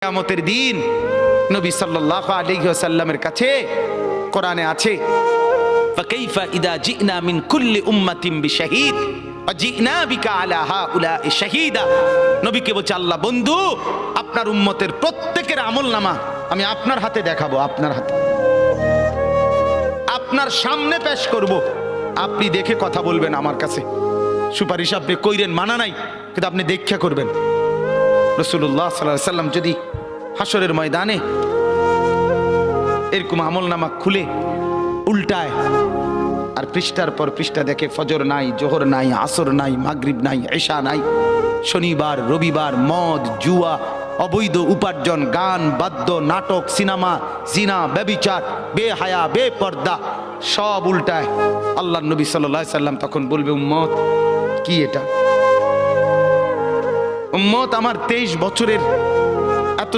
কিয়ামতের দিন নবী সাল্লাল্লাহু আলাইহি ওয়াসাল্লামের কাছে কোরআনে আছে ফাকাইফা ইদা জিনা মিন কুল্লি উম্মাতিন বিশাহিদ ওয়া জিনা বিকা আলা হাউলা'i শাহীদা। নবীকে বলছে আল্লাহ, বন্ধু আপনার উম্মতের প্রত্যেকের আমলনামা আমি আপনার হাতে দেখাবো, আপনার হাতে আপনার সামনে পেশ করব, আপনি দেখে কথা বলবেন। আমার কাছে সুপারিশ আপনি কইরেন, মানা নাই, কিন্তু আপনি দেখা করবেন। রাসূলুল্লাহ সাল্লাল্লাহু আলাইহি ওয়াসাল্লাম যদি হাসরের ময়দানে এরকম আমলনামা খুলে উল্টায় আর পৃষ্ঠার পর পৃষ্ঠা দেখে ফজর নাই, জোহর নাই, আসর নাই, মাগরিব নাই, ঈশা নাই, শনিবার রবিবার, মদ জুয়া, অবৈধ উপার্জন, গান বাদ্য, নাটক, সিনেমা, জিনা, ব্যভিচার, বেহায়া, বেপর্দা সব উল্টায়। আল্লাহর নবী সাল্লাল্লাহু আলাইহি ওয়াসাল্লাম তখন বলবে, উম্মত কি এটা? উম্মত আমার 23 বছরের